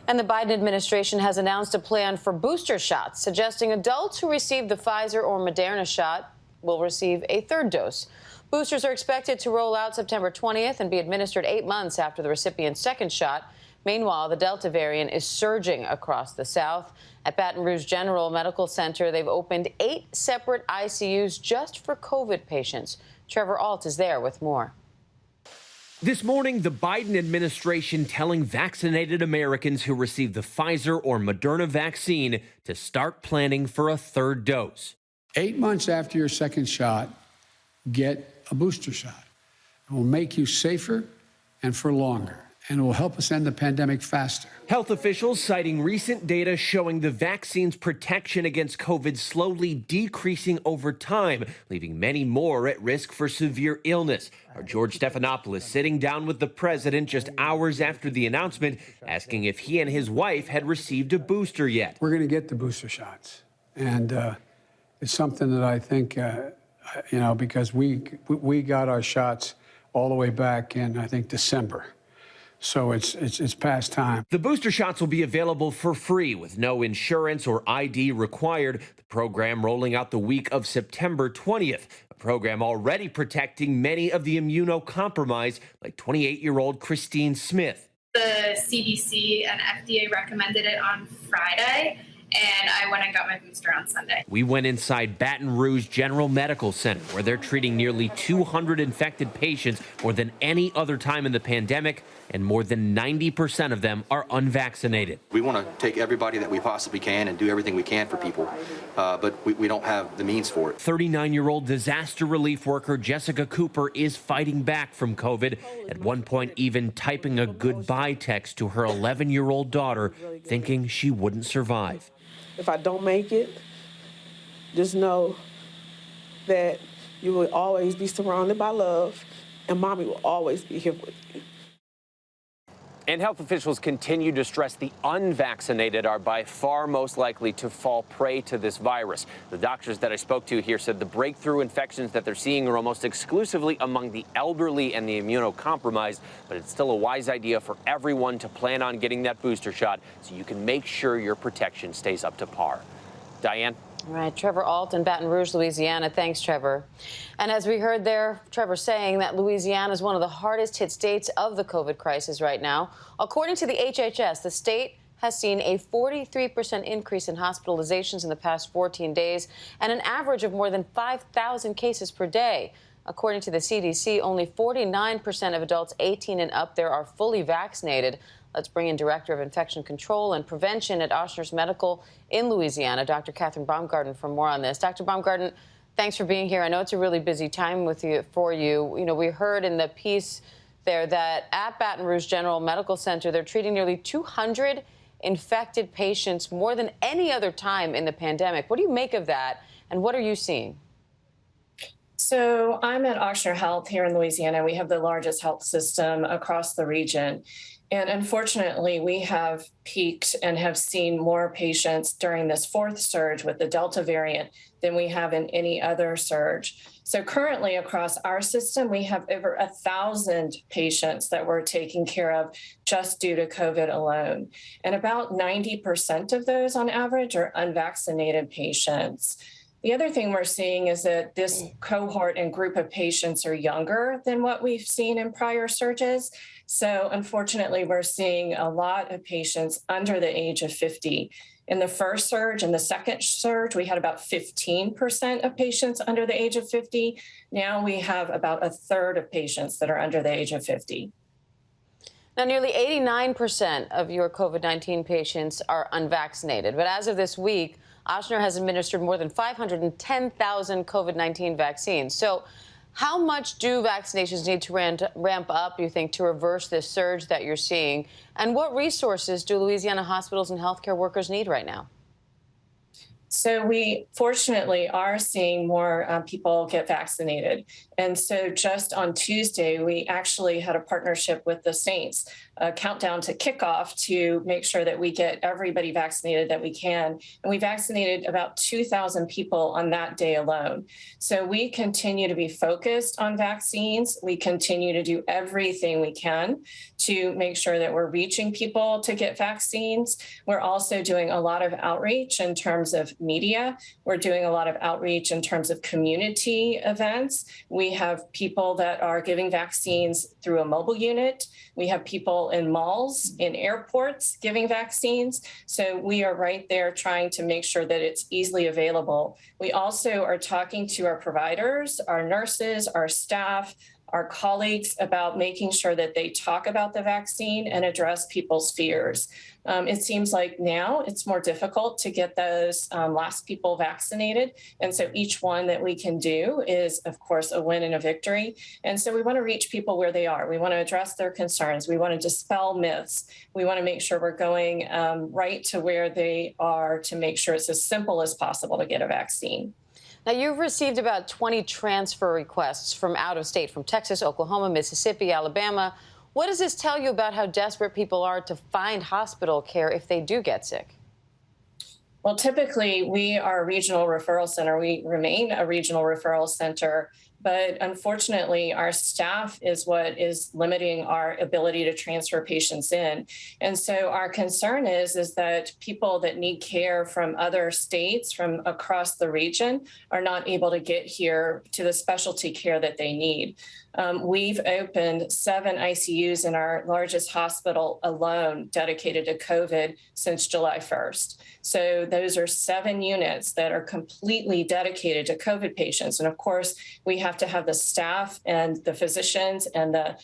And the Biden administration has announced a plan for booster shots, suggesting adults who receive the Pfizer or Moderna shot will receive a third dose. Boosters are expected to roll out September 20th and be administered 8 months after the recipient's second shot. Meanwhile, the Delta variant is surging across the South. At Baton Rouge General Medical Center, they've opened 8 separate ICUs just for COVID patients. Trevor Alt is there with more. This morning, the Biden administration telling vaccinated Americans who received the Pfizer or Moderna vaccine to start planning for a third dose. 8 months after your second shot, get a booster shot. It will make you safer and for longer, and it will help us end the pandemic faster. Health officials citing recent data showing the vaccine's protection against COVID slowly decreasing over time, leaving many more at risk for severe illness. Our George Stephanopoulos sitting down with the president just hours after the announcement, asking if he and his wife had received a booster yet. We're going to get the booster shots, and it's something that I think, because we got our shots all the way back in, I think, December. So it's past time. The booster shots will be available for free with no insurance or ID required. The program rolling out the week of September 20th, a program already protecting many of the immunocompromised, like 28-year-old Christine Smith. The CDC and FDA recommended it on Friday, and I went and got my booster on Sunday. We went inside Baton Rouge General Medical Center, where they're treating nearly 200 infected patients, more than any other time in the pandemic, and more than 90% of them are unvaccinated. We want to take everybody that we possibly can and do everything we can for people, but we don't have the means for it. 39-year-old disaster relief worker Jessica Cooper is fighting back from COVID, at one point even typing a goodbye text to her 11-year-old daughter, thinking she wouldn't survive. If I don't make it, just know that you will always be surrounded by love, and Mommy will always be here with you. And health officials continue to stress the unvaccinated are by far most likely to fall prey to this virus. The doctors that I spoke to here said the breakthrough infections that they're seeing are almost exclusively among the elderly and the immunocompromised, but it's still a wise idea for everyone to plan on getting that booster shot so you can make sure your protection stays up to par. Diane? All right, Trevor Alt in Baton Rouge, Louisiana. Thanks, Trevor. And as we heard there, Trevor saying that Louisiana is one of the hardest hit states of the COVID crisis right now. According to the HHS, the state has seen a 43% increase in hospitalizations in the past 14 days and an average of more than 5,000 cases per day. According to the CDC, only 49% of adults 18 and up there are fully vaccinated. Let's bring in Director of Infection Control and Prevention at Ochsner's Medical in Louisiana, Dr. Catherine Baumgarten, for more on this. Dr. Baumgarten, thanks for being here. I know it's a really busy time for you. You know, we heard in the piece there that at Baton Rouge General Medical Center, they're treating nearly 200 infected patients, more than any other time in the pandemic. What do you make of that, and what are you seeing? So I'm at Ochsner Health here in Louisiana. We have the largest health system across the region. And unfortunately, we have peaked and have seen more patients during this fourth surge with the Delta variant than we have in any other surge. So currently across our system, we have over 1,000 patients that we're taking care of just due to COVID alone. And about 90% of those on average are unvaccinated patients. The other thing we're seeing is that this cohort and group of patients are younger than what we've seen in prior surges. So unfortunately, we're seeing a lot of patients under the age of 50. In the first surge and the second surge, we had about 15% of patients under the age of 50. Now we have about a third of patients that are under the age of 50. Now, nearly 89% of your COVID-19 patients are unvaccinated. But as of this week, Ochsner has administered more than 510,000 COVID-19 vaccines. So how much do vaccinations need to ramp up, you think, to reverse this surge that you're seeing? And what resources do Louisiana hospitals and healthcare workers need right now? So we fortunately are seeing more people get vaccinated. And so just on Tuesday, we actually had a partnership with the Saints countdown to kickoff to make sure that we get everybody vaccinated that we can. And we vaccinated about 2,000 people on that day alone. So we continue to be focused on vaccines. We continue to do everything we can to make sure that we're reaching people to get vaccines. We're also doing a lot of outreach in terms of media. We're doing a lot of outreach in terms of community events. We have people that are giving vaccines through a mobile unit. We have people in malls, in airports giving vaccines. So we are right there trying to make sure that it's easily available. We also are talking to our providers, our nurses, our staff, our colleagues about making sure that they talk about the vaccine and address people's fears. It seems like now it's more difficult to get those last people vaccinated. And so each one that we can do is, of course, a win and a victory. And so we want to reach people where they are. We want to address their concerns. We want to dispel myths. We want to make sure we're going right to where they are to make sure it's as simple as possible to get a vaccine. Now, you've received about 20 transfer requests from out of state, from Texas, Oklahoma, Mississippi, Alabama. What does this tell you about how desperate people are to find hospital care if they do get sick? Well, typically, we are a regional referral center. We remain a regional referral center. But unfortunately, our staff is what is limiting our ability to transfer patients in. And so our concern is that people that need care from other states, from across the region, are not able to get here to the specialty care that they need. We've opened 7 ICUs in our largest hospital alone dedicated to COVID since July 1st. So those are 7 units that are completely dedicated to COVID patients. And of course, we have to have the staff and the physicians and the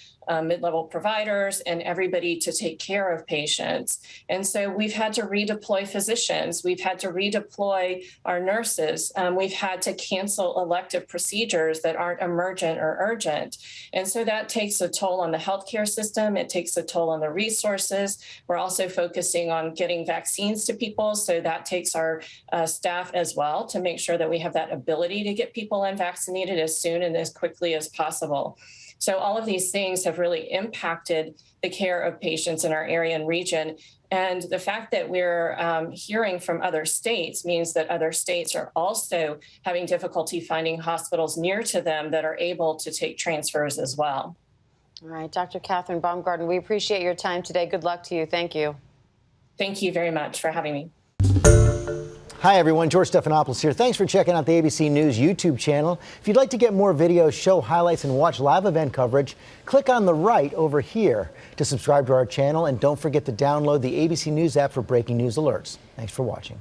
mid-level providers and everybody to take care of patients. And so we've had to redeploy physicians. We've had to redeploy our nurses. We've had to cancel elective procedures that aren't emergent or urgent. And so that takes a toll on the healthcare system. It takes a toll on the resources. We're also focusing on getting vaccines to people. So that takes our staff as well to make sure that we have that ability to get people unvaccinated as soon and as quickly as possible. So all of these things have really impacted the care of patients in our area and region. And the fact that we're hearing from other states means that other states are also having difficulty finding hospitals near to them that are able to take transfers as well. All right, Dr. Catherine Baumgarten, we appreciate your time today. Good luck to you. Thank you. Thank you very much for having me. Hi, everyone. George Stephanopoulos here. Thanks for checking out the ABC News YouTube channel. If you'd like to get more videos, show highlights, and watch live event coverage, click on the right over here to subscribe to our channel. And don't forget to download the ABC News app for breaking news alerts. Thanks for watching.